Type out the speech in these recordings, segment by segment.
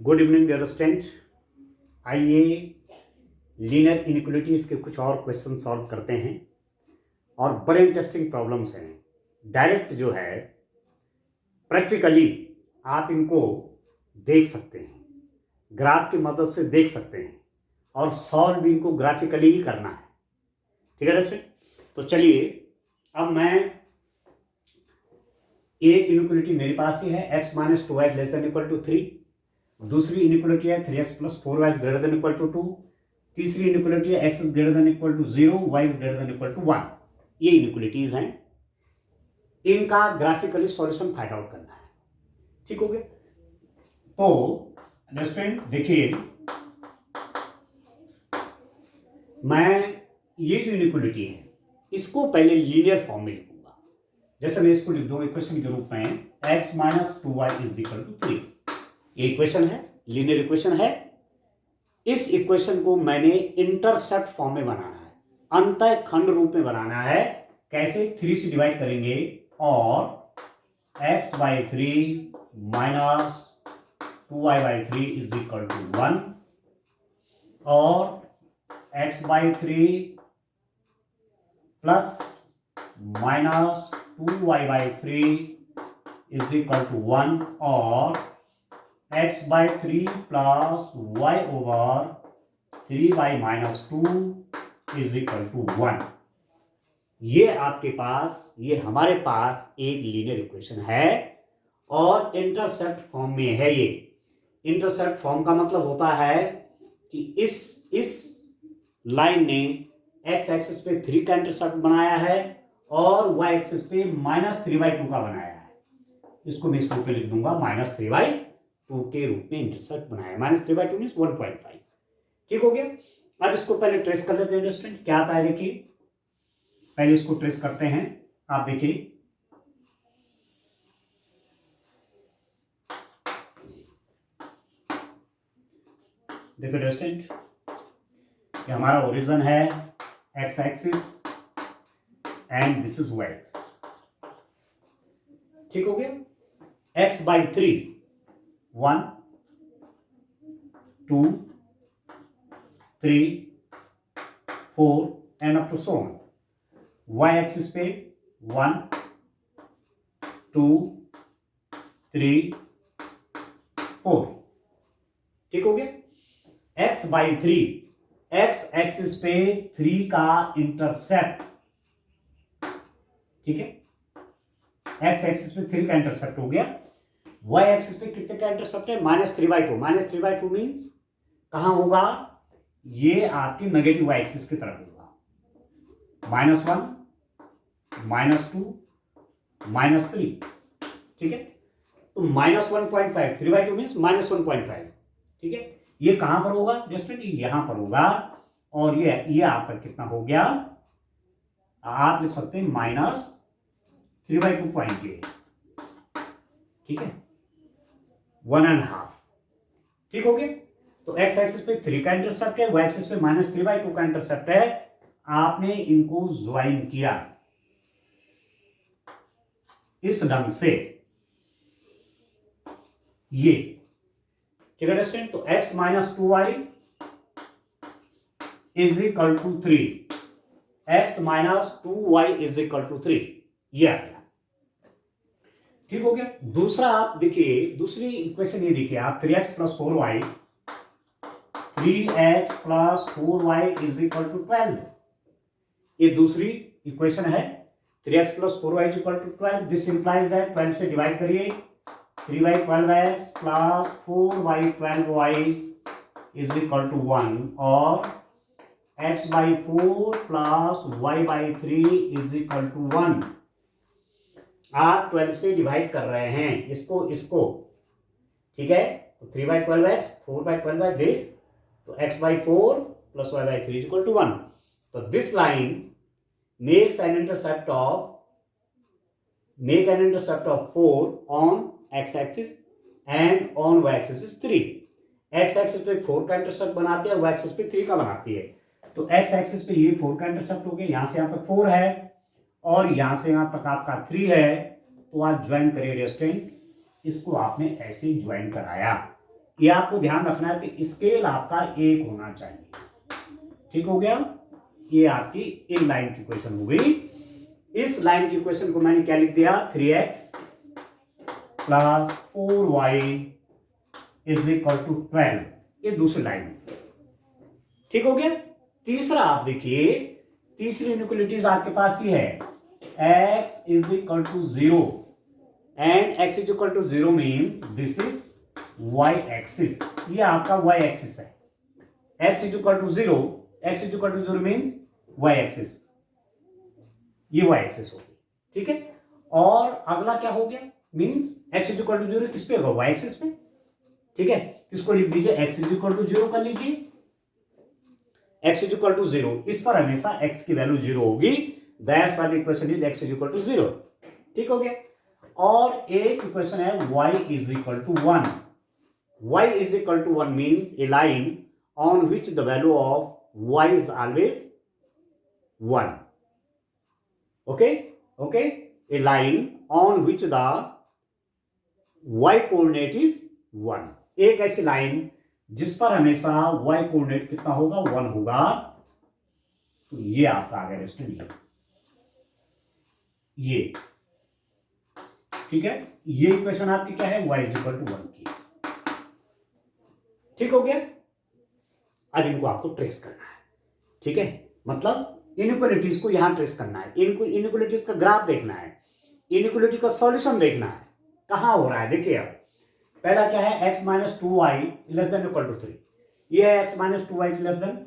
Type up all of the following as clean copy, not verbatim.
Good evening dear student. आइए linear inequalities के कुछ और क्वेश्चन सॉल्व करते हैं और बड़े इंटरेस्टिंग प्रॉब्लम्स हैं। डायरेक्ट जो है प्रैक्टिकली आप इनको देख सकते हैं, ग्राफ की मदद से देख सकते हैं और सॉल्व भी इनको ग्राफिकली ही करना है। ठीक है दोस्तों, तो चलिए अब मैं एक इनइक्वालिटी मेरे पास ही है, x minus 2y less than equal to 3। दूसरी इनइक्वालिटी है 3x plus 4y is greater than equal to 2। तीसरी इनइक्वालिटी है x is greater than equal to 0, y is greater than equal to 1। ये इनइक्वालिटीज हैं, इनका ग्राफिकली सॉल्यूशन फाइंड आउट करना है। ठीक हो गया? तो स्टूडेंट देखिए, मैं ये जो इनइक्वालिटी है इसको पहले लीनियर फॉर्म में लिखूंगा। जैसे मैं इसको लिख दूंगा इक्वेशन के रूप में x minus 2y is equal to 3। ये इक्वेशन है, लीनियर इक्वेशन है। इस इक्वेशन को मैंने इंटरसेप्ट फॉर्म में बनाना है, अंतः खंड रूप में बनाना है। कैसे? 3 से डिवाइड करेंगे और x by 3 minus 2y by 3 is equal to 1 और x by 3 plus minus 2y by 3 is equal to 1 और x by 3 plus y over 3 by minus 2 is equal to 1। ये आपके पास, ये हमारे पास एक लीनियर इक्वेशन है और इंटरसेप्ट फॉर्म में है। ये इंटरसेप्ट फॉर्म का मतलब होता है कि इस लाइन ने x एक्सिस पे 3 का इंटरसेप्ट बनाया है और y एक्सिस पे माइनस 3/2 का बनाया है। इसको मैं इस रूप में लिख दूंगा, माइनस 3/2 के रूप में इंटरसेप्ट बनाया। Minus 3/2 means 1.5। ठीक हो गया? अब इसको पहले ट्रेस कर लेते हैं स्टूडेंट, क्या आता है देखिए। पहले इसको ट्रेस करते हैं। आप देखिए, देखो स्टूडेंट, ये हमारा ओरिजिन है x axis and this is y axis. ठीक हो गया? x by 3 1 2 3 4 and up to so on. y axis पे 1 2 3 4। ठीक हो गया? x बाई 3, x एक्सिस पे 3 का इंटरसेप्ट। ठीक है? x एक्सिस पे 3 का इंटरसेप्ट हो गया। y एक्सिस पे कितने का इंटरसेप्ट है? माइनस 3/2। माइनस 3/2 मीन्स कहां होगा? ये आपकी नेगेटिव y एक्सिस की तरफ होगा। -1 -2 -3। ठीक है? तो -1.5, 3/2 मीन्स -1.5। ठीक है? ये कहां पर होगा? जस्ट यहां पर होगा और ये आपका कितना हो गया? आप लिख सकते हैं -3/2.8। ठीक है? 1.5। ठीक हो गया? तो x एक्सिस पे 3 का इंटरसेप्ट है, y एक्सिस पे -3/2 का इंटरसेप्ट है। आपने इनको ज्वाइन किया इस ढंग से, ये। ठीक है स्टूडेंट? तो x minus 2y is equal to 3, x minus 2y is equal to 3, ये आ गया। ठीक हो गया? दूसरा आप देखिए, दूसरी इक्वेशन ये देखिए आप, 3x plus 4y, 3x plus 4y is equal to 12। ये दूसरी इक्वेशन है, 3x plus 4y is equal to 12। This implies that 12 से डिवाइड करिए, 3/12x plus 4/12y is equal to 1 और x/4 plus y/3 is equal to 1। आप 12 से divide कर रहे हैं इसको। ठीक है? तो 3/12x 4/12 दिस, तो x/4 plus y/3 is equal to 1। तो this line makes an intercept of 4 on x axis and on y axis is 3। x axis पे 4 का इंटरसेप्ट बनाती है, y एक्सिस पे 3 का बनाती है। तो x एक्सिस पे ये 4 का इंटरसेप्ट हो गया, यहां से यहां तक 4 है और यहां से यहां तक आपका 3 है। तो आप ज्वाइन करिए स्टूडेंट, इसको आपने ऐसे ज्वाइन कराया। ये आपको ध्यान रखना है कि स्केल आपका 1 होना चाहिए। ठीक हो गया, ये आपकी एक लाइन की क्वेश्चन हो गई। इस लाइन की क्वेश्चन को मैंने क्या लिख दिया, 3x plus 4y is equal to 12, ये दूसरी लाइन। ठीक हो गया। तीसरा आप देखिए, तीसरी इनइक्वालिटीज आपके पास ही है, x is equal to 0 and x is equal to 0 means this is y axis, ये आपका y एक्सिस है। x is equal to 0, x is equal to 0 means y axis, ये y एक्सिस हो गई। ठीक है, और अगला क्या हो गया, means x is equal to 0 किस पे होगा, y एक्सिस पे। ठीक है, इसको लिख दीजिए, x इज इक्वल टू 0 कर लीजिए, x इज इक्वल टू 0, इस पर हमेशा x की वैल्यू 0 होगी, that's why the equation is x is equal to 0। ठीक हो गया। और एक इक्वेशन है y is equal to 1, y is equal to 1 means a line on which the value of y is always 1. Okay, a line on which the y coordinate is 1. एक ऐसी line जिस पर हमेशा y कोऑर्डिनेट कितना होगा, 1 होगा। तो ये आपका आ गया स्टूडेंट, ये ठीक है, ये इक्वेशन आपकी क्या है, y इज इक्वल टू 1 की। ठीक हो गया। अब इनको आपको ट्रेस करना है। ठीक है, मतलब इनइक्वालिटीज को यहां ट्रेस करना है, इनको इनइक्वालिटीज का ग्राफ देखना है, इनइक्वालिटी का सॉल्यूशन देखना है, कहां हो रहा है। देखिए, अब पहला क्या है, x minus 2y less than equal to 3, ये है x minus 2y less than,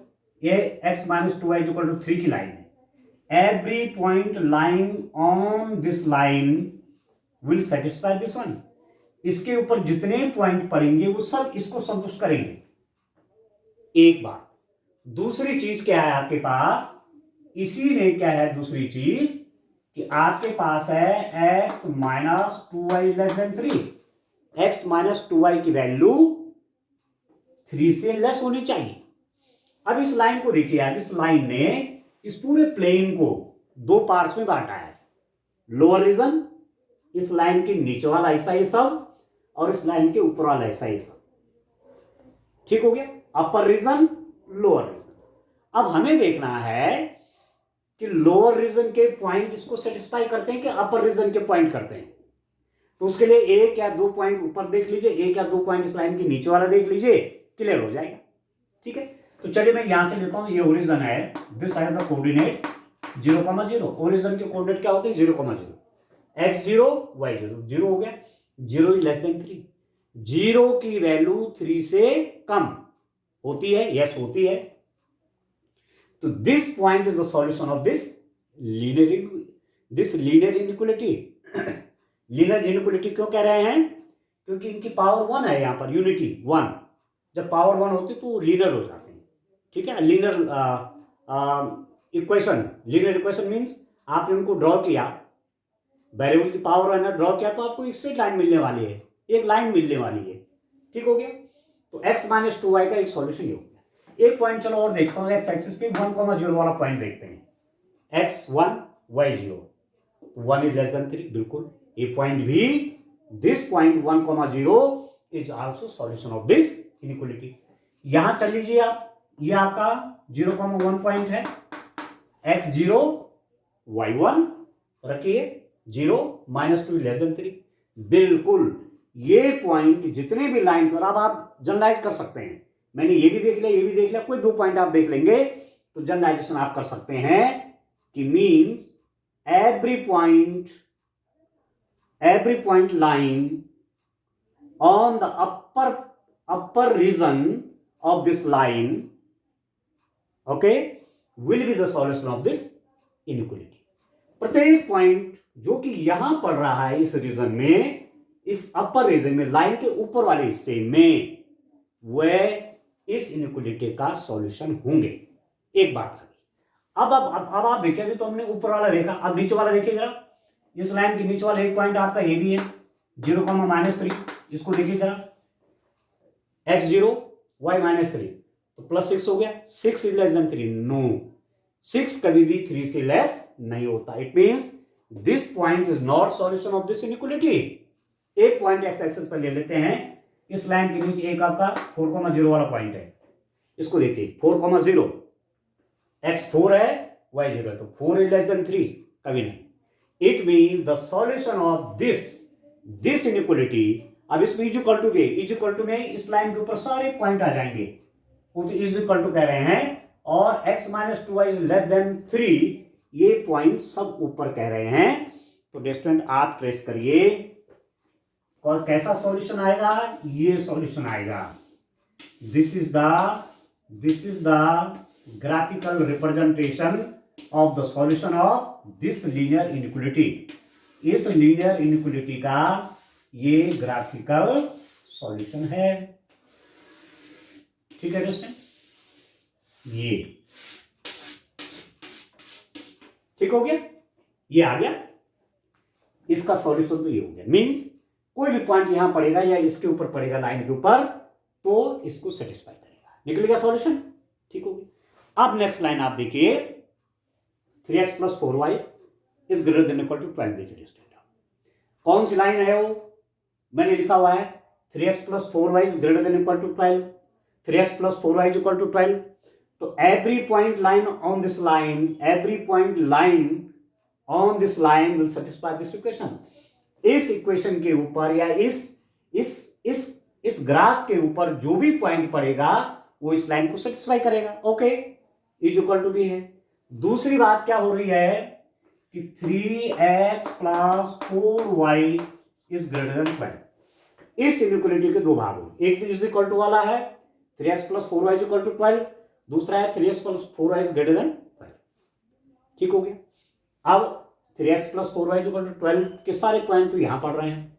ये x minus 2y equal to 3 की लाइन है। Every point line on this line will satisfy this one, इसके ऊपर जितने पॉइंट पड़ेंगे वो सब इसको संतुष्ट करेंगे। एक बात, दूसरी चीज क्या है आपके पास, इसी में क्या है दूसरी चीज, कि आपके पास है x minus 2y less then 3, x minus 2y की वैल्यू 3 से लेस होनी चाहिए। अब इस लाइन को देखिए आप, इस लाइन ने इस पूरे प्लेन को दो पार्ट्स में बांटा है, लोअर रीजन, इस लाइन के नीचे वाला हिस्सा ये सब, और इस लाइन के ऊपर वाला हिस्सा ये सब। ठीक हो गया, अपर रीजन, लोअर रीजन। अब हमें देखना है कि लोअर रीजन के पॉइंट इसको सेटिस्फाई करते हैं कि अपर रीजन के पॉइंट करते हैं। तो उसके लिए एक या दो पॉइंट ऊपर देख लीजिए, एक या दो पॉइंट इस लाइन के नीचे वाला देख लीजिए, क्लियर हो जाएगा। ठीक है, तो चलिए मैं यहां से लेता हूं, ये ओरिजिन है, this has the coordinates 0,0। Origin के कोऑर्डिनेट क्या होते हैं, 0,0, x0 y0, 0 हो गया, 0 इज लेस देन 3, 0 की वैल्यू 3 से कम होती है, यस होती है। तो this point is the solution of this linear inequality. Linear inequality क्यों कह रहे हैं, क्योंकि इनकी पावर 1 है, यहां पर यूनिटी 1, जब पावर 1 होती तो लीनियर हो जाते हैं। ठीक है, linear equation, linear equation means आपने उनको ड्रॉ किया, वेरिएबल की पावर 1 ड्रॉ किया तो आपको एक स्ट्रेट लाइन मिलने वाली है, एक लाइन मिलने वाली है। ठीक हो गया, तो x माइनस 2y का एक सॉल्यूशन ये हो गया। एक पॉइंट चलो और देखता हूं, x एक्सिस पे 1,0 वाला पॉइंट देखते हैं, x1 y0, 1 is less then 3, बिल्कुल ये पॉइंट भी, this point 1,0 is also solution of this inequality. यहां चल लीजिए आप, ये आपका 0,1 पॉइंट है, x0 y1 रखिए, 0 माइनस 2 लेस देन 3, बिल्कुल ये पॉइंट जितने भी लाइन पर आप जनरलाइज कर सकते हैं, मैंने ये भी देख लिया, ये भी देख लिया, कोई दो पॉइंट आप देख लेंगे तो जनरलाइजेशन आप कर सकते हैं कि means every point line on the upper region of this line, okay, will be the solution of this inequality. प्रत्येक पॉइंट जो कि यहां पड़ रहा है इस रीजन में, इस अपर रीजन में, लाइन के ऊपर वाले हिस्से में, वह इस इनइक्वालिटी का सॉल्यूशन होंगे। एक बात आ गई। अब आप देखिए, अभी तो हमने ऊपर वाला देखा, अब नीचे वाला देखिए जरा, इस लाइन के नीचे वाला एक पॉइंट आपका ये भी है 0,-3, इसको देखिए जरा, x0 y-3, तो +6 हो गया, 6 इज लेस देन 3, नो, 6 कभी भी 3 से लेस नहीं होता। It means this point is not solution of this inequality. एक पॉइंट x एक्सिस पर ले लेते हैं, इस लाइन के नीचे एक आपका 4,0 वाला पॉइंट है, इसको देखिए 4,0, x4 है y 0 है, तो 4 इज लेस देन 3 कभी नहीं। It mean the solution of this inequality, अब इसमें इज इक्वल टू के इज इक्वल टू में इस लाइन के ऊपर सारे पॉइंट आ जाएंगे, वो तो इज इक्वल टू कह रहे हैं, और x minus 2y is less then 3, ये पॉइंट सब ऊपर कह रहे हैं। तो स्टूडेंट आप ट्रेस करिए और कैसा सॉल्यूशन आएगा, ये सॉल्यूशन आएगा। This is the graphical representation of the solution of this linear inequality. इस लीनियर इनइक्वालिटी का ये ग्राफिकल सॉल्यूशन है। ठीक है दोस्तों, ये ठीक हो गया, ये आ गया, इसका सॉल्यूशन तो ये हो गया। मींस कोई भी पॉइंट यहां पड़ेगा या इसके ऊपर पड़ेगा लाइन के ऊपर, तो इसको सेटिस्फाई करेगा, निकलेगा सॉल्यूशन। ठीक हो गया। अब नेक्स्ट लाइन आप देखिए, 3x plus 4y is greater than equal to 12। देखिए कौन सी लाइन है वो, मैंने लिखा हुआ है 3x plus 4y is greater than equal to 12, 3x plus 4y is equal to 12। तो every point line on this line, every point line on this line will satisfy this equation. इस equation के ऊपर या इस graph के ऊपर जो भी पॉइंट पड़ेगा वो इस लाइन को सेटिस्फाई करेगा। Okay, is equal to b है। दूसरी बात क्या हो रही है कि 3x plus 4y is greater then 12। इस इनइक्वालिटी के दो भाग हुए, एक तो इज इक्वल टू वाला है 3x plus 4y is equal to 12, दूसरा है 3x plus 4y is greater then 12। ठीक हो गया। अब 3x plus 4y is equal to 12 के सारे पॉइंट तो यहां पढ़ रहे हैं,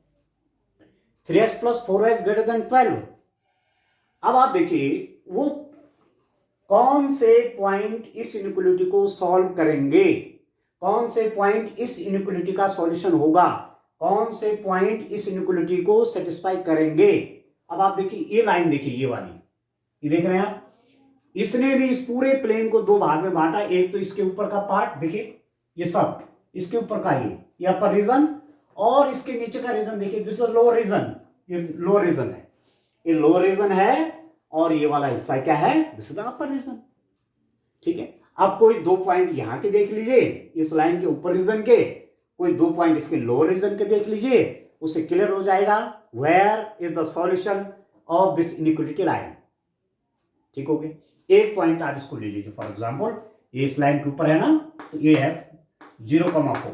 3x plus 4y is greater then 12। अब आप देखिए वो कौन से पॉइंट इस इनइक्वालिटी को सॉल्व करेंगे, कौन से पॉइंट इस इनइक्वालिटी का सॉल्यूशन होगा, कौन से पॉइंट इस इनइक्वालिटी को सेटिस्फाई करेंगे। अब आप देखिए ये लाइन देखिए, ये वाली, ये देख रहे हैं आप, इसने भी इस पूरे प्लेन को दो भाग में बांटा। एक तो इसके ऊपर का पार्ट देखिए, ये सब इसके ऊपर का ये अपर रीजन, और इसके नीचे का रीजन देखिए, दिस इज लोअर रीजन, ये लोअर रीजन है, ये लोअर रीजन है, और ये वाला हिस्सा क्या है, this is the upper region. ठीक है। अब कोई दो पॉइंट यहां के देख लीजिए, इस लाइन के ऊपर रीजन के, कोई दो पॉइंट इसके लोअर रीजन के देख लीजिए, उससे क्लियर हो जाएगा where is the solution of this inequality line. ठीक हो गया। एक पॉइंट आप इसको ले लीजिए, फॉर एग्जाम्पल ये इस लाइन के ऊपर है ना, तो ये है 0,4,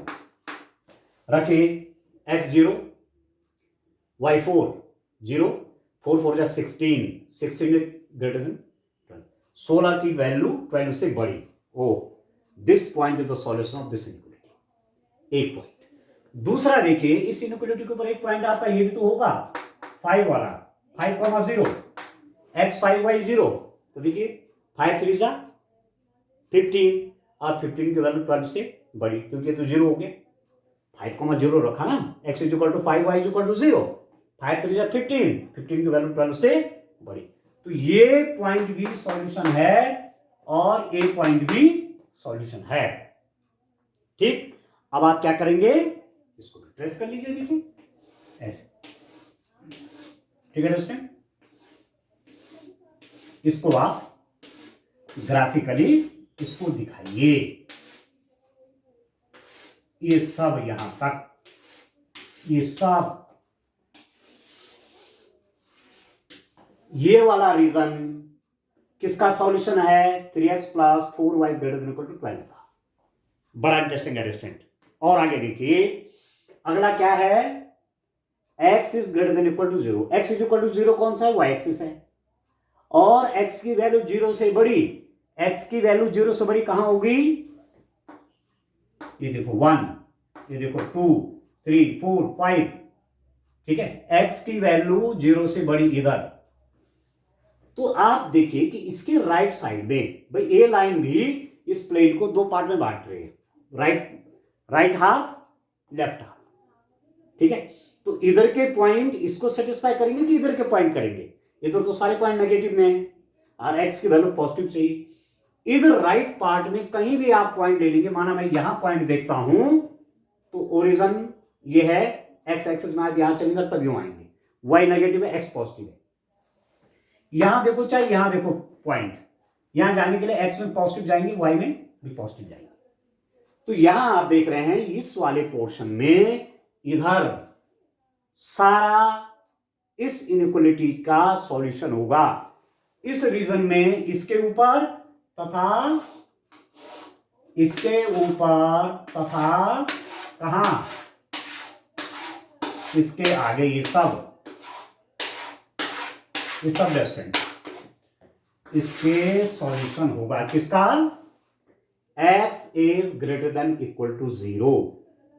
रखिए x0 y4 0, 4 4 16, 16 ग्रेटर देन 12, 16 की वैल्यू 12 से बड़ी। Oh this point is the solution of this inequality. एक पॉइंट। दूसरा देखिए, इस इनइक्वालिटी के ऊपर एक पॉइंट आपका ये भी तो होगा 5 वाला, 5,0 x5 y0। तो देखिए 5 3 जा 15, और 15 की वैल्यू 12 से बड़ी, क्योंकि तो 0 हो गया, 5,0 रखा ना, x is equal to 5 y is equal to 0, 5 3 जा 15, 15 की वैल्यू 12 से बड़ी। तो ये पॉइंट भी सॉल्यूशन है और ये पॉइंट भी सॉल्यूशन है। ठीक। अब आप क्या करेंगे, इसको भी ट्रेस कर लीजिए, देखिए ऐसे। ठीक है दोस्तों, इसको आप ग्राफिकली इसको दिखाइए, ये सब यहां तक, ये सब, ये वाला रीजन किसका सॉल्यूशन है, 3x plus 4y greater than equal to 12 का। बड़ा इंटरेस्टिंग एडजस्टमेंट। और आगे देखिए, अगला क्या है, x is greater than equal to 0। x is equal to 0 कौन सा है, y एक्सिस है, और x की वैल्यू 0 से बड़ी, x की वैल्यू 0 से बड़ी कहां होगी, ये देखो 1, ये देखो 2 3 4 5। ठीक है, x की वैल्यू 0 से बड़ी इधर। तो आप देखिए कि इसके राइट साइड में भाई ये लाइन भी इस प्लेन को दो पार्ट में बांट रही है, राइट हाफ, लेफ्ट हाफ। ठीक है, तो इधर के पॉइंट इसको सेटिस्फाई करेंगे कि इधर के पॉइंट करेंगे, इधर तो सारे पॉइंट नेगेटिव में है और x की वैल्यू पॉजिटिव चाहिए। इधर राइट पार्ट में कहीं भी आप पॉइंट ले लीजिए, माना मैं यहां पॉइंट देखता हूं, तो ओरिजिन ये है, x एक्सिस में आप यहां चलेंगे तब यूं आएंगे, y नेगेटिव है, x पॉजिटिव है। यहां देखो चाहे यहां देखो पॉइंट, यहां जाने के लिए x में पॉजिटिव जाएंगे, y में भी पॉजिटिव जाएंगे। तो यहां आप देख रहे हैं इस वाले पोर्शन में इधर सारा इस इनइक्वालिटी का सॉल्यूशन होगा इस रीजन में, इसके ऊपर तथा इसके ऊपर तथा कहां, इसके आगे ये सब डिस्टेंस, इसके सॉल्यूशन होगा किसका, x is greater than equal to 0,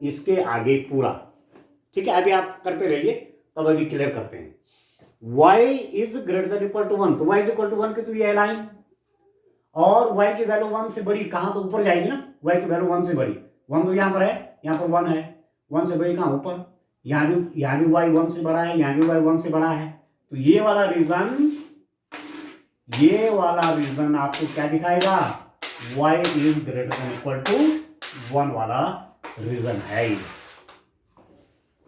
इसके आगे पूरा। ठीक है, अभी आप करते रहिए, तब अभी क्लियर करते हैं। y is greater than equal to 1, तो y इज इक्वल टू 1 के तो ये लाइन, और y की वैल्यू 1 से बड़ी कहां, तो ऊपर जाएगी ना, y की वैल्यू 1 से बड़ी, 1 तो यहां पर है, यहां पर 1 है, 1 से बड़ी कहां, ऊपर, यहां भी y 1 से बड़ा है, यहां भी y 1 से बड़ा है। तो ये वाला रीजन आपको क्या दिखाएगा, y is greater than equal to 1 वाला रीजन है।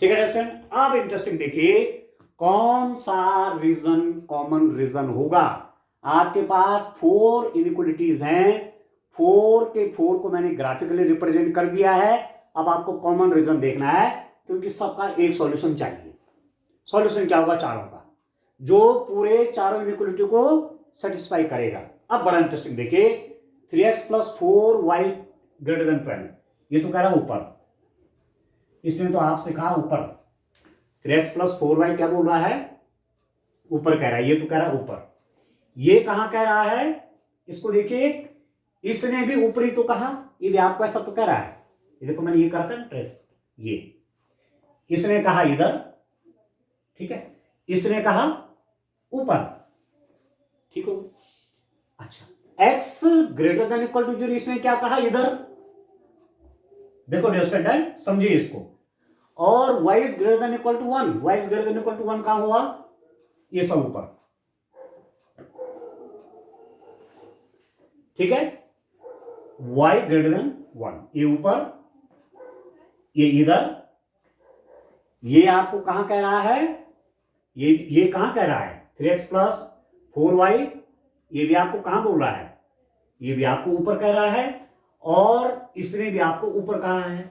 ठीक है स्टूडेंट, अब इंटरेस्टिंग देखिए कौन सा रीजन कॉमन रीजन होगा। आपके पास 4 इनइक्वालिटीज हैं, 4 के 4 को मैंने ग्राफिकली रिप्रेजेंट कर दिया है। अब आपको कॉमन रीजन देखना है, क्योंकि सबका एक सॉल्यूशन चाहिए। सॉल्यूशन क्या होगा, चारों का, जो पूरे चारों इनइक्वालिटी को सेटिस्फाई करेगा। अब बड़ा इंटरेस्टिंग देखिए, 3x + 4y ग्रेटर देन 12, ये तो कह रहा है ऊपर, इसने तो आपसे कहा ऊपर, 3x + 4y क्या बोल रहा है, ऊपर कह रहा है, ये तो कह रहा है ऊपर। ये कहां कह रहा है, इसको देखिए, इसने भी ऊपरी तो कहा, ये भी आपको ऐसा तो कह रहा है, ये देखो मैंने ये कर रखा है ट्रेस, ये इसने कहा इधर, ठीक है, इसने कहा ऊपर, ठीक हो। अच्छा, x greater than equal to 0, इसने क्या कहा इधर, देखो डिस्टेंट, समझिए इसको, और y is greater than equal to 1, y is greater than equal to 1 कहां हुआ, ये सब ऊपर, ठीक है, y ग्रेटर देन 1, ये ऊपर, ये इधर, ये आपको कहां कह रहा है, ये कहां कह रहा है, 3x + 4y, ये भी आपको कहां बोल रहा है, ये भी आपको ऊपर कह रहा है, और इसने भी आपको ऊपर कहा है।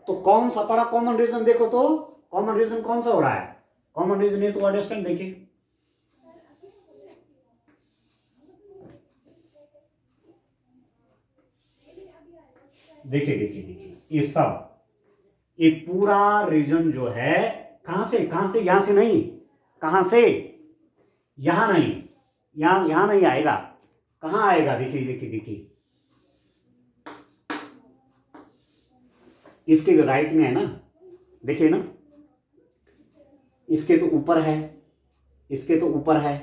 तो कौन सा पड़ा कॉमन रीजन, देखो तो कॉमन रीजन कौन सा हो रहा है, कॉमन रीजन ये तो अंडरस्टैंड, देखिए देखिए देखिए देखिए, ये सब, ये पूरा रीजन जो है, कहां से यहां से नहीं, कहां से, यहां नहीं, यहां नहीं आएगा, कहां आएगा, देखिए देखिए देखिए, इसके राइट में है ना, देखिए ना, इसके तो ऊपर है, इसके तो ऊपर है,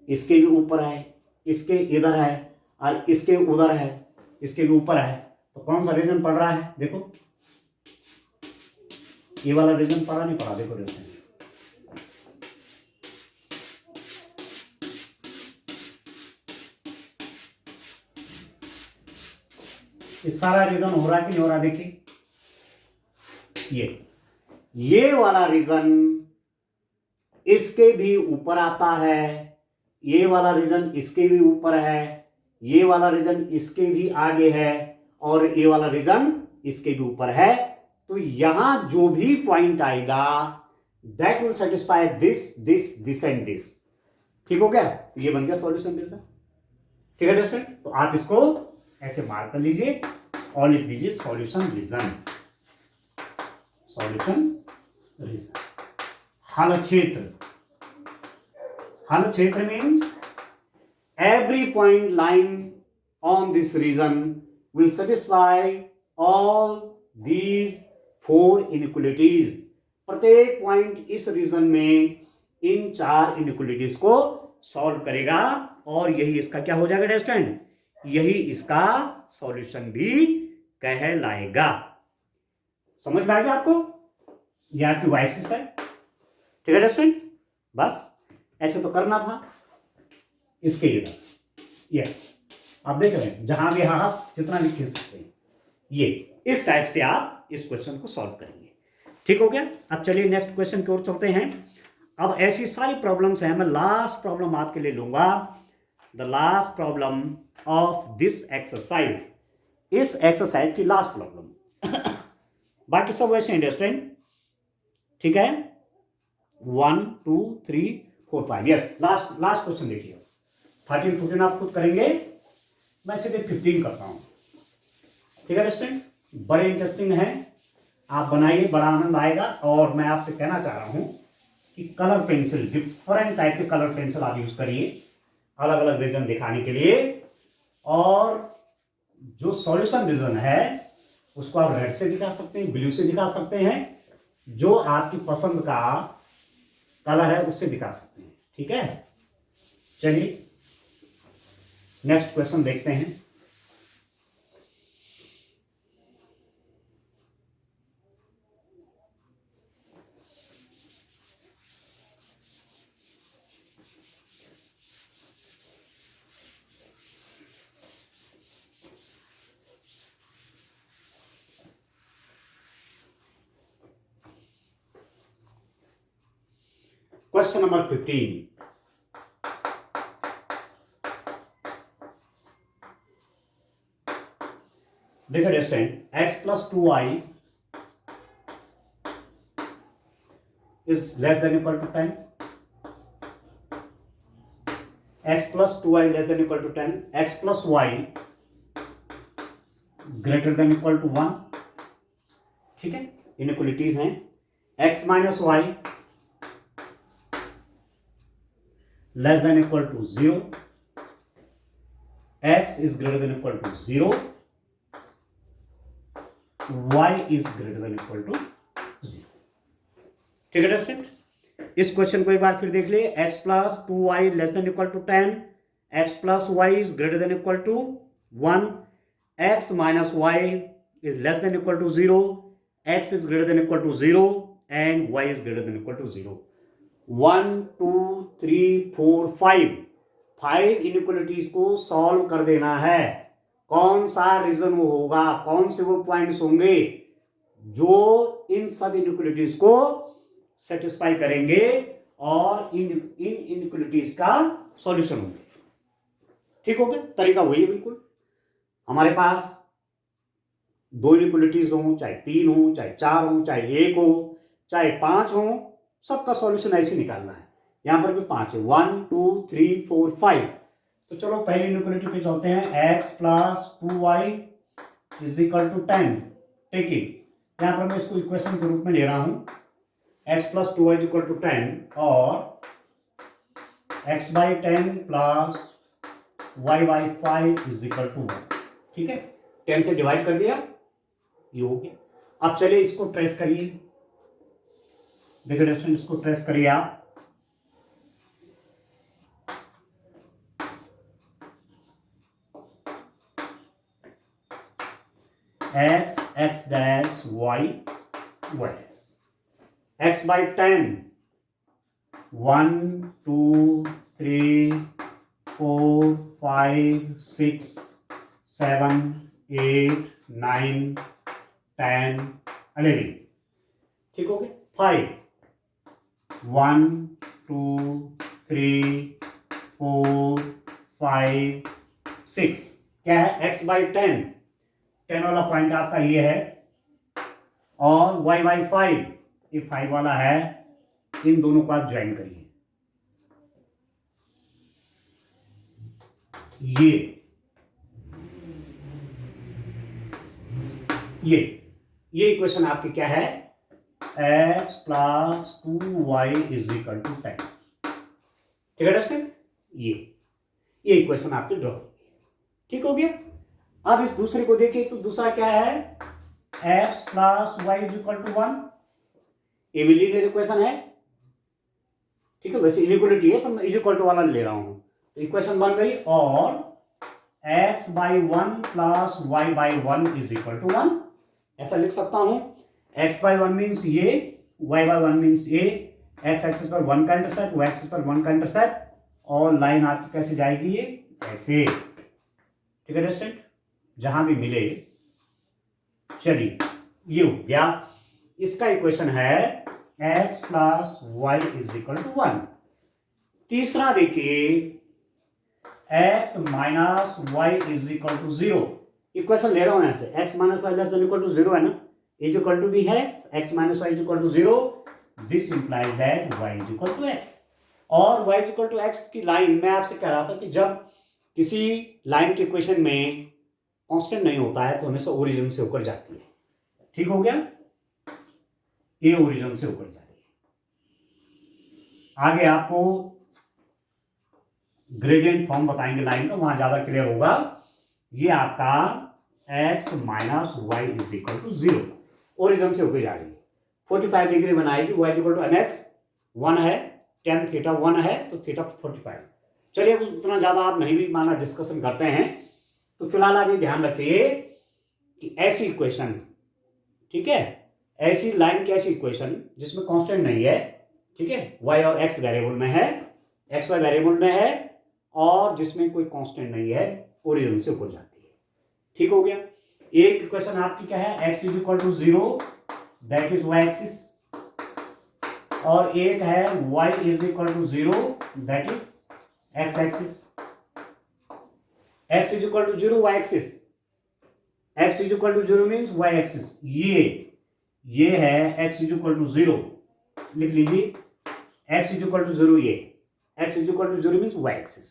इसके भी ऊपर है, इसके इधर है, और इसके उधर है, इसके भी ऊपर है। तो कौन सा रीजन पड़ रहा है, देखो ये वाला रीजन पड़ा नहीं पड़ा, देखो रीजन, इस सारा रीजन हो रहा है कि नहीं हो रहा, देखिए ये वाला रीजन इसके भी ऊपर आता है, ये वाला रीजन इसके भी ऊपर है, ये वाला रीजन इसके भी आगे है, और ये वाला रीजन इसके भी ऊपर है। तो यहां जो भी पॉइंट आएगा that will satisfy this and this. ठीक हो गया, ये बन गया सॉल्यूशन रीजन। ठीक है दोस्तों, तो आप इसको ऐसे मार्क कर लीजिए और लिख दीजिए सॉल्यूशन रीजन, सॉल्यूशन रीजन। हल क्षेत्र means every point lying on this region will satisfy all these 4 inequalities। प्रत्येक पॉइंट इस रीजन में इन 4 इनइक्वालिटीज को सॉल्व करेगा, और यही इसका क्या हो जाएगा स्टूडेंट, यही इसका सॉल्यूशन भी कहलाएगा। समझ में आ गया आपको, यह आपकी वाई एक्सिस है। ठीक है स्टूडेंट, बस ऐसे तो करना था। इसके इधर ये आप देख रहे हैं, जहां भी आप जितना भी खींच सकते हैं, ये इस टाइप से आप इस क्वेश्चन को सॉल्व करेंगे। ठीक हो गया, अब चलिए नेक्स्ट क्वेश्चन की ओर चलते हैं। अब ऐसी सारी प्रॉब्लम्स हैं, मैं लास्ट प्रॉब्लम आपके लिए लूंगा, the last problem of this exercise, इस एक्सरसाइज की लास्ट प्रॉब्लम। बाकी सब वैसे अंडरस्टैंड, ठीक है। 1 2 3 4 5, यस, लास्ट लास्ट क्वेश्चन देखिए। 13 14 आप खुद करेंगे, मैं सीधे 15 करता हूं, ठीक है स्टूडेंट। बड़े इंटरेस्टिंग हैं, आप बनाइए, बड़ा आनंद आएगा। और मैं आपसे कहना चाह रहा हूं कि कलर पेंसिल, डिफरेंट टाइप के कलर पेंसिल आप यूज करिए अलग अलग रीजन दिखाने के लिए। और जो सॉल्यूशन रीजन है उसको आप रेड से दिखा सकते हैं, ब्लू से दिखा सकते हैं, जो आपकी पसंद का कलर है उससे दिखा सकते हैं, ठीक है। चलिए नेक्स्ट क्वेश्चन देखते हैं। क्वेश्चन नंबर 15, देखो student, x plus 2y is less than equal to 10, x plus 2y less than equal to 10, x plus y greater than equal to 1, ठीक है। इनइक्वलिटीज हैं, x minus y less than equal to 0, x is greater than equal to 0, y is greater than equal to 0, ठीक है student. इस question को एक बार फिर देख लिए, x plus 2y less than equal to 10, x plus y is greater than equal to 1, x minus y is less than equal to 0, x is greater than equal to 0 and y is greater than equal to 0। 1 2 3 4 5 inequalities को solve कर देना है। कौन सा reason वो होगा, कौन से वो पॉइंट्स होंगे जो इन सब इनइक्वलिटीज को सेटिस्फाई करेंगे और इन इनइक्वलिटीज का सॉल्यूशन होंगे, ठीक हो गया। तरीका वही है बिल्कुल। हमारे पास 2 इनइक्वलिटीज हो, चाहे 3 हो, चाहे 4 हो, चाहे 1 हो, चाहे 5 हो, सबका सॉल्यूशन ऐसे निकालना है। यहां पर भी 5 है, 1 2 3 4 5। तो चलो पहली इनइक्वलिटी पे चलते हैं, x plus 2y is equal to 10, taking, यहां पर मैं इसको इक्वेशन के रूप में ले रहा हूं, x plus 2y is equal to 10 और x by 10 plus y by 5 is equal to 1, ठीक है। 10 से डिवाइड कर दिया, ये हो गया। अब चलिए इसको ट्रेस करिए, देखिए स्टूडेंट, इसको ट्रेस करिए आप। x x dash y y dash, x by 10 1 2 3 4 5 6 7 8 9 10 11, ठीक हो गया। 5 1 2 3 4 5 6, क्या है, x by 10 वाला पॉइंट आपका ये है और y by 5 ये 5 वाला है, इन दोनों को आप ज्वाइन करिए, ये इक्वेशन आपकी क्या है, x plus 2y is equal to 10, ठीक है दोस्तों। ये इक्वेशन आपकी ड्रॉ, ठीक हो गया। अब इस दूसरे को देखिए, तो दूसरा क्या है, x plus y is equal to 1, ये भी लीनियर इक्वेशन है, ठीक है। वैसे इनइक्वलिटी है तो मैं इज इक्वल टू वाला ले रहा हूं, तो इक्वेशन बन गई, और x by 1 plus y by 1 is equal to 1, ऐसा लिख सकता हूं। x by 1 मीन्स ये, y by 1 मीन्स ये, x एक्सिस पर 1 का इंटरसेप्ट, y एक्सिस पर 1 का इंटरसेप्ट, और लाइन आपकी कैसे जाएगी, ये ऐसे, ठीक है स्टूडेंट, जहां भी मिले। चलिए ये हो गया, इसका इक्वेशन है x plus y is equal to 1। तीसरा देखिए x minus y is equal to 0। Equation ले रहा हूं यहां से, x minus y less than equal to 0 है ना, इज इक्वल टू भी है, x minus y is equal to 0, this implies that y is equal to x. और y is equal to x की लाइन मैं आपसे कह रहा था कि जब किसी लाइन के इक्वेशन में कांस्टेंट नहीं होता है तो हमेशा ओरिजिन से होकर जाती है। ठीक हो गया, ये ओरिजिन से होकर जा रही है। आगे आपको ग्रेडियंट फॉर्म बताएंगे लाइन का, वहां ज्यादा क्लियर होगा। ये आपका x minus y is equal to 0 origin से होकर जा रही है, 45 डिग्री बनाएगी, y इक्वल टू mx 1 है, tan थीटा 1 है तो थीटा 45। चलिए उतना ज्यादा आप नहीं भी माना डिस्कशन करते हैं, तो फिलहाल आप ये ध्यान रखिए कि ऐसी इक्वेशन, ठीक है, ऐसी लाइन की ऐसी इक्वेशन जिसमें कांस्टेंट नहीं है, ठीक है, y और x वेरिएबल में है, x y वेरिएबल में है, और जिसमें कोई कांस्टेंट नहीं है, ओरिजिन से ऊपर जाती है। ठीक हो गया। एक इक्वेशन आपकी क्या है, x is equal to 0 that is y axis, और एक है y is equal to 0 that is x axis. x is equal to 0 y axis, x is equal to 0 means y axis, ये है x इज इक्वल टू 0, लिख लीजिए x is equal to 0, ये x is equal to 0 means y axis,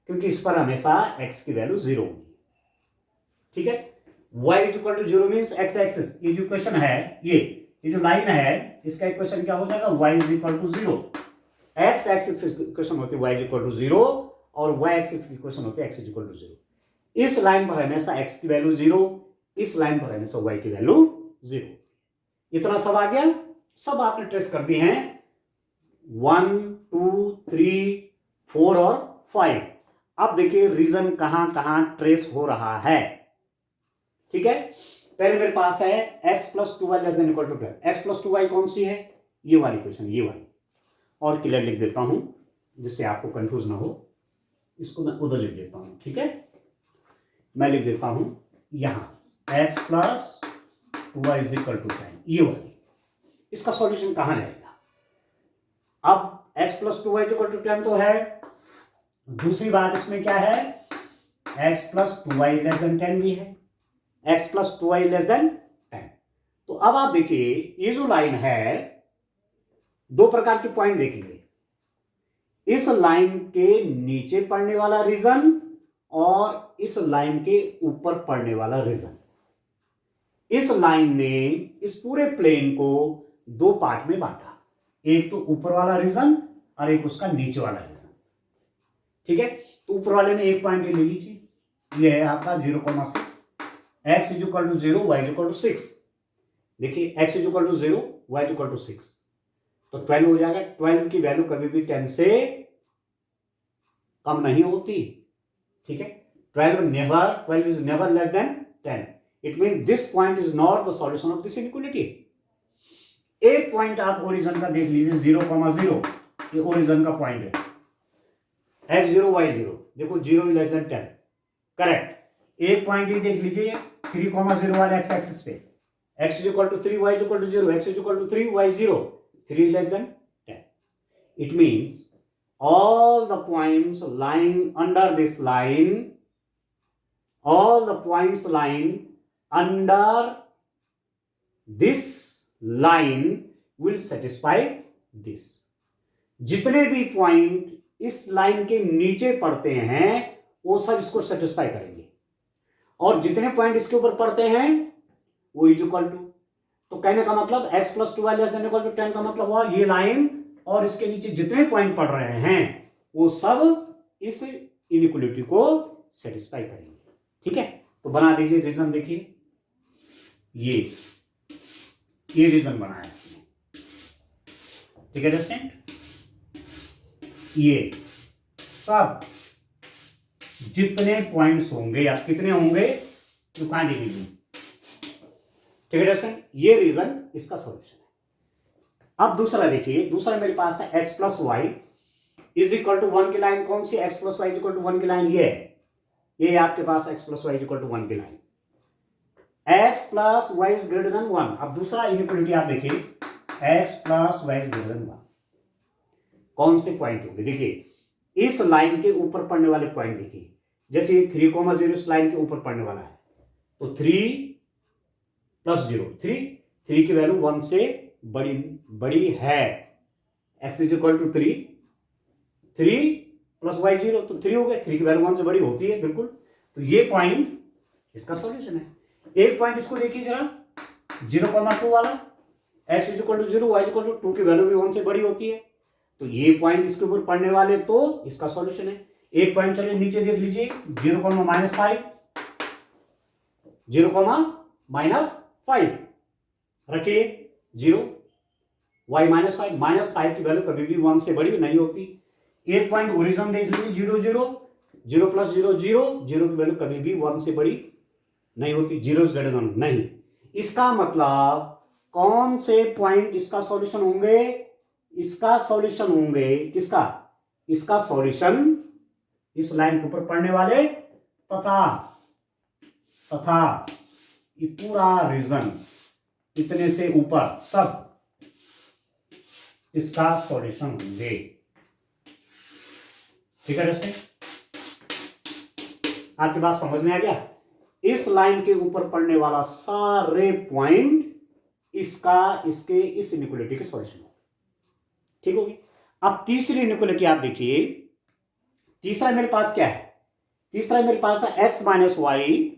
क्योंकि इस पर हमेशा x की वैल्यू 0 होगी। ठीक है, y is equal to 0 means x axis, ये जो इक्वेशन है, ये जो लाइन है, इसका इक्वेशन क्या हो जाएगा, y is equal to 0। x axis की इक्वेशन होती है y इज इक्वल टू 0, और y एक्सिस की इक्वेशन होती है x इज इक्वल टू 0। इस लाइन पर हमेशा x की वैल्यू 0, इस लाइन पर हमेशा y की वैल्यू 0। इतना सब आ गया, सब आपने ट्रेस कर दिए हैं, 1 2 3 4 और 5। अब देखिए रीजन कहां कहां ट्रेस हो रहा है। ठीक है, पहले मेरे पास है x plus 2y less than equal to 12। x plus 2y कौन सी है, ये वाली क्वेश्चन, ये वाली, और क्लियर लिख देता हूं जिससे आपको कंफ्यूज ना हो, इसको मैं उधर लिख देता हूं। ठीक है, मैं लिख देता हूं यहां x plus 2y is equal to 10, ये वाली। इसका सॉल्यूशन कहां जाएगा, अब x plus 2y equal to 10 तो है, दूसरी बात इसमें क्या है, x plus 2y less than 10 भी है, x plus 2y less than 10। तो अब आप देखिए ये जो लाइन है, दो प्रकार के पॉइंट देखेंगे, इस लाइन के नीचे पड़ने वाला रीजन और इस लाइन के ऊपर पड़ने वाला रीजन। इस लाइन ने इस पूरे प्लेन को दो पार्ट में बांटा, एक तो ऊपर वाला रीजन और एक उसका नीचे वाला रीजन। ठीक है, तो ऊपर वाले में एक पॉइंट ले लीजिए, ये है आपका 0,6, x is equal to 0 y is equal to 6। देखिए x is equal to 0 y is equal to 6, तो 12 हो जाएगा। 12 की वैल्यू कभी भी 10 से कम नहीं होती। ठीक है, 12 is never less than 10. It means this point is not the solution of this inequality. एक पॉइंट आप ओरिजिन का देख लीजिए 0,0, ये ओरिजिन का पॉइंट है, x0 y0, देखो 0 लेस देन 10, करेक्ट। एक पॉइंट ये देख लीजिए 3,0 वाले x एक्सिस पे, x is equal to 3 y is equal to 0, x is equal to 3 y 0, 3 less than 10। It means all the points lying under this line, all the points lying under this line will satisfy this. जितने भी point इस line के नीचे पड़ते हैं वो सब इसको सेटिस्फाई करेंगे, और जितने पॉइंट इसके ऊपर पड़ते हैं वो इज इक्वल टू, तो कहने का मतलब x plus 2y less than equal to 10 का मतलब हुआ ये लाइन और इसके नीचे जितने पॉइंट पड़ रहे हैं वो सब इस इनइक्वालिटी को सेटिस्फाई करेंगे। ठीक है, तो बना दीजिए रीजन, देखिए ये रीजन बनाया, ठीक है अंडरस्टैंड। ये सब जितने पॉइंट्स होंगे या कितने होंगे यू कांट इमेजिन, ठीक है अंडरस्टैंड, ये रीजन इसका सॉल्यूशन है। अब दूसरा देखिए, दूसरा मेरे पास है x plus y is equal to 1 की लाइन, कौन सी, x plus y is equal to 1 की लाइन, ये आपके पास x plus y is equal to 1 की line, x plus y is greater than 1। अब दूसरा इनइक्वालिटी आप देखिए, x plus y is greater than 1। कौन से पॉइंट होंगे? देखिए इस लाइन के ऊपर पड़ने वाले पॉइंट देखिए, जैसे 3,0 इस लाइन के ऊपर पड़ने वाला है, तो 3 प्लस 0 3 की वैल्यू 1 से बड़ी है। x is equal to 3 plus y 0, तो 3 हो गया। 3 की वैल्यू 1 से बड़ी होती है बिल्कुल। तो ये पॉइंट इसका सॉल्यूशन है। एक पॉइंट इसको देखिए जरा, 0,2 वाला, x is equal to 0 y is equal to 2 की वैल्यू भी 1 से बड़ी होती है, तो ये पॉइंट इसके ऊपर पड़ने वाले, तो इसका सॉल्यूशन है। एक पॉइंट चलिए नीचे देख लीजिए, 0,-5 0,-5 रखिए 0 y -5 की वैल्यू कभी भी 1 से बड़ी नहीं होती। एक पॉइंट ओरिजिन देख लीजिए 0 0 0 प्लस 0 0 0 की वैल्यू कभी भी 1 से बड़ी नहीं होती, 0 इज ग्रेटर देन नहीं। इसका मतलब कौन से पॉइंट इसका सॉल्यूशन होंगे? इसका सॉल्यूशन होंगे किसका? इसका सॉल्यूशन इस लाइन के ऊपर पड़ने वाले तथा ये पूरा रीजन इतने से ऊपर सब इसका सॉल्यूशन होंगे। ठीक है दोस्तों, आपकी बात समझ में आ गया? इस लाइन के ऊपर पड़ने वाला सारे पॉइंट इसके इस इनइक्वालिटी के सॉल्यूशन होंगे। ठीक होगी। अब तीसरी इनइक्वालिटी आप देखिए, तीसरा मेरे पास क्या है? तीसरा मेरे पास है x minus y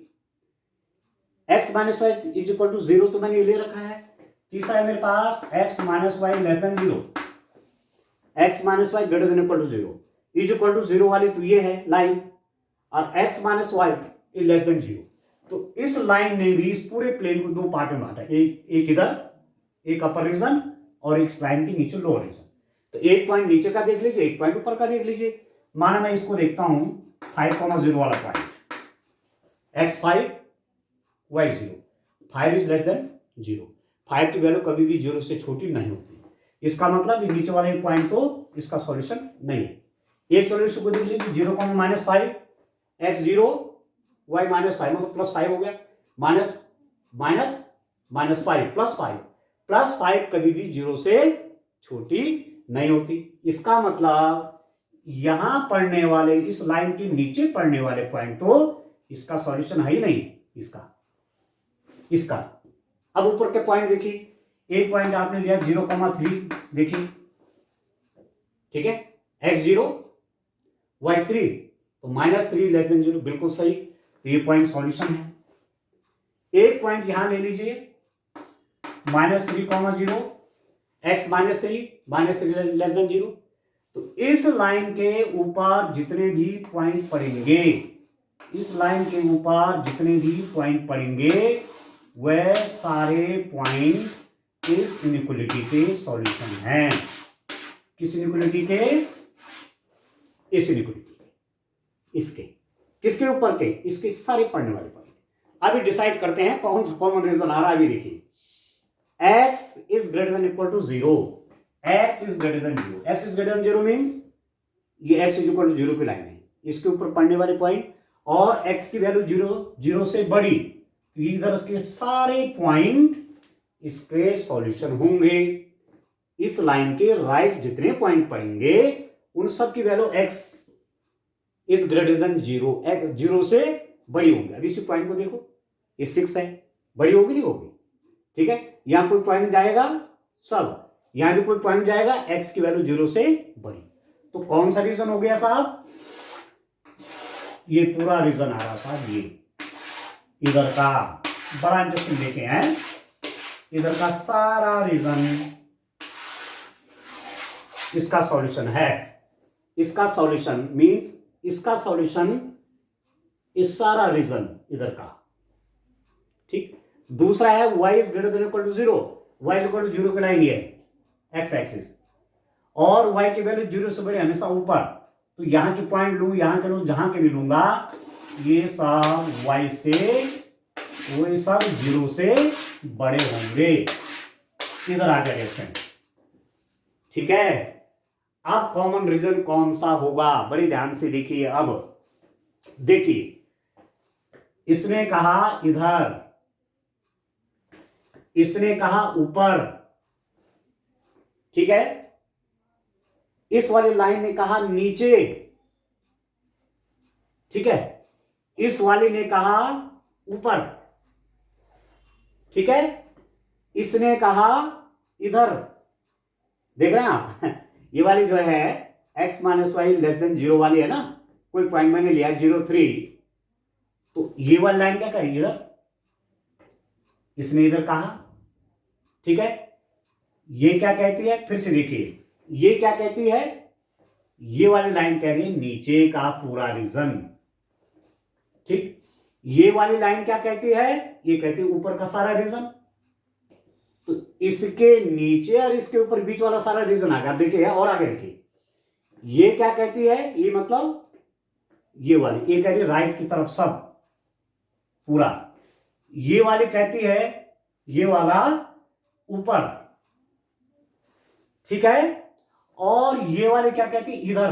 is equal to 0, तो मैंने ये ले रखा है। तीसरा है मेरे पास x minus y less than 0, x minus y greater than equal to 0 is equal to 0 वाली तो ये है लाइन, और x minus y is less than 0। तो इस लाइन ने भी इस पूरे प्लेन को दो पार्ट में बांटा, एक इधर, एक अपर रीजन, और एक लाइन के नीचे लोअर रीजन। तो एक पॉइंट नीचे का देख लीजिए, एक पॉइंट ऊपर का देख लीजिए। माना मैं इसको देखता हूं 5,0 वाला point, x5 y0, 5 is less than 0, 5 की वैल्यू कभी भी 0 से छोटी नहीं होती। इसका मतलब ये नीचे वाले पॉइंट तो इसका सॉल्यूशन नहीं है। एक सॉल्यूशन को देख लीजिए, 0,-5 x0 y -5 मतलब +5 हो गया, -5 +5 कभी भी 0 से छोटी नहीं होती। इसका मतलब यहां पढ़ने वाले, इस लाइन के नीचे पढ़ने वाले पॉइंट तो इसका सॉल्यूशन है ही नहीं। इसका अब ऊपर के पॉइंट देखिए, एक पॉइंट आपने लिया 0,3 देखिए, ठीक है, x0 y3 तो -3 लेस देन 0, बिल्कुल सही। तो ये पॉइंट सॉल्यूशन है। एक पॉइंट यहां ले लीजिए -3,0 x -3 लेस देन 0। तो इस लाइन के ऊपर जितने भी पॉइंट पड़ेंगे, इस लाइन के ऊपर जितने भी पॉइंट पड़ेंगे वह सारे पॉइंट इस इनइक्वालिटी के सॉल्यूशन हैं। किस इनइक्वालिटी के? इस इनइक्वालिटी के। इसके किसके ऊपर के? इसके सारे पढ़ने वाले पॉइंट। अभी डिसाइड करते हैं कौन सा कॉमन रीजन आ रहा है। अभी देखिए, x is greater than equal to 0, x is greater than 0, x is greater than 0 means ये x इज इक्वल टू 0 की लाइन है, इसके ऊपर पढ़ने वाले पॉइंट, और x की वैल्यू 0 से बड़ी, तो इधर के सारे पॉइंट इसके सॉल्यूशन होंगे। इस लाइन के राइट जितने पॉइंट पड़ेंगे उन सब की value x is greater than 0, 0 से बड़ी होगी। अब इसी पॉइंट को देखो, ये 6 है, बड़ी होगी नहीं होगी? ठीक है, यहां कोई पॉइंट जाएगा सब, यहां भी कोई पॉइंट जाएगा, x की वैल्यू 0 से बड़ी। तो कौन सा रीजन हो गया साहब? ये पूरा रीजन आ रहा था, ये इधर का बड़ा इंटरेस्टिंग देखे हैं, इधर का सारा रीजन इसका सॉल्यूशन है। इसका सॉल्यूशन मींस इसका सॉल्यूशन इस सारा रीजन इधर का। ठीक, दूसरा है y is greater than equal to 0, y is equal to 0 की लाइन है x एक्सिस, और y की वैल्यू 0 से बड़ी हमेशा ऊपर। तो यहां के पॉइंट लू, यहां के लू, जहां के भी लूंगा, ये सब y से, वो सब 0 से बड़े होंगे। इधर आ गया क्वेश्चन। ठीक है, अब कॉमन रीजन कौन सा होगा? बड़ी ध्यान से देखिए। अब देखिए, इसने कहा इधर, इसने कहा ऊपर, ठीक है। इस वाली लाइन ने कहा नीचे, ठीक है, इस वाली ने कहा ऊपर, ठीक है, इसने कहा इधर। देख रहे हैं आप ये वाली जो है x minus y less than 0 वाली है ना, कोई पॉइंट मैंने लिया 0, 3, तो ये वाली लाइन क्या करेगी इधर, इसने इधर कहा, ठीक है। ये क्या कहती है, फिर से देखिए, ये क्या कहती है, ये वाली लाइन कह रही है नीचे का पूरा रीजन, ठीक। ये वाली लाइन क्या कहती है, ये कहती है ऊपर का सारा रीजन। तो इसके नीचे और इसके ऊपर बीच वाला सारा रीजन आ गया। आप देखिए और आगे देखिए, ये क्या कहती है, ये मतलब ये वाली, ये कह रही है राइट की तरफ सब पूरा, ये वाली कहती है ये वाला ऊपर, ठीक है, और ये वाली क्या कहती है इधर।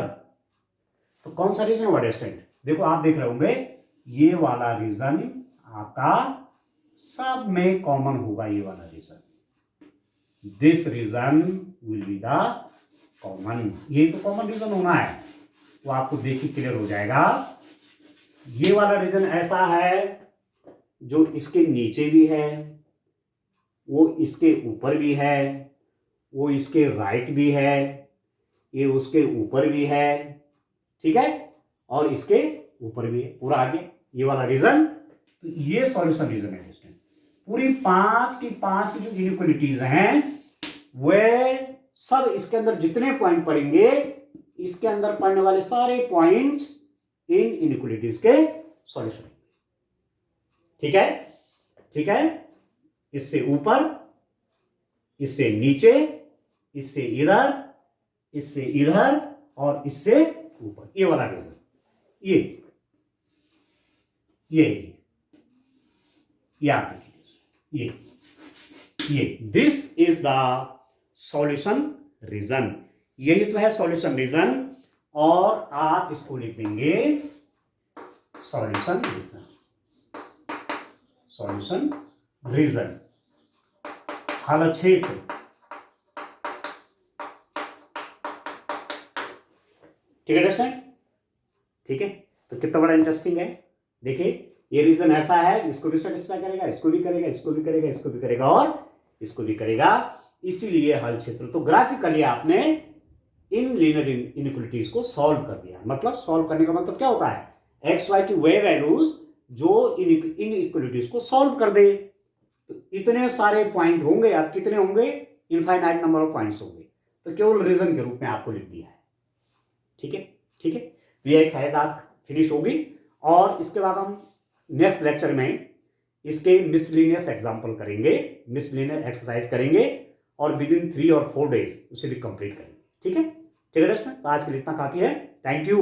तो कौन सा रीजन हुआ डिस्टेंट, देखो आप देख रहे होंगे ये वाला रीजन आपका सब में कॉमन होगा, ये वाला region, this region will be the common, ये तो कॉमन रीजन होना है, तो आपको देखिए क्लियर हो जाएगा। ये वाला रीजन ऐसा है जो इसके नीचे भी है, वो इसके ऊपर भी है, वो इसके राइट भी है, ये उसके ऊपर भी है, ठीक है, और इसके ऊपर भी है, पूरा आगे ये वाला रीजन। तो ये सॉल्यूशन रीजन है दोस्तों। पूरी पांच की जो इनइक्वालिटीज हैं वे सब इसके अंदर जितने पॉइंट पड़ेंगे, इसके अंदर पड़ने वाले सारे पॉइंट्स इन इनइक्वालिटीज के सॉल्यूशन, ठीक है, ठीक है। इससे ऊपर, इससे नीचे, इससे इधर, इससे इधर और इससे ऊपर, ये वाला रीजन, ये आप देखिए, ये this is the solution region, यही तो है सॉल्यूशन रीजन, और आप इसको लिख देंगे सॉल्यूशन रीजन, सॉल्यूशन रीजन, हल क्षेत्र, ठीक है दोस्तों, ठीक है। तो कितना बड़ा इंटरेस्टिंग है, देखिए ये रीजन ऐसा है, इसको भी सेटिस्फाई करेगा, इसको भी करेगा, इसको भी करेगा, इसको भी करेगा और इसको भी करेगा, इसीलिए हल क्षेत्र। तो ग्राफिकली आपने इन लीनियर इनइक्वालिटीज को सॉल्व कर दिया। मतलब सॉल्व करने का मतलब क्या होता है, एक्स वाई की वे वैल्यूज जो इन इनइक्वालिटीज को सॉल्व कर दे। तो इतने सारे पॉइंट होंगे, आप कितने होंगे, इनफाइनाइट नंबर ऑफ पॉइंट्स होंगे, तो केवल रीजन के रूप में आपको लिख दिया है, ठीक है, ठीक है। तो ये एक्सरसाइज आज फिनिश होगी, और इसके बाद हम नेक्स्ट लेक्चर में इसके मिसलिनियस एग्जाम्पल करेंगे, मिसलिनियर एक्सरसाइज करेंगे, और विद इन 3 और 4 डेज उसे भी कंप्लीट करेंगे, ठीक है, ठीक है दोस्तों। तो आज के लिए इतना काफी है, थैंक यू।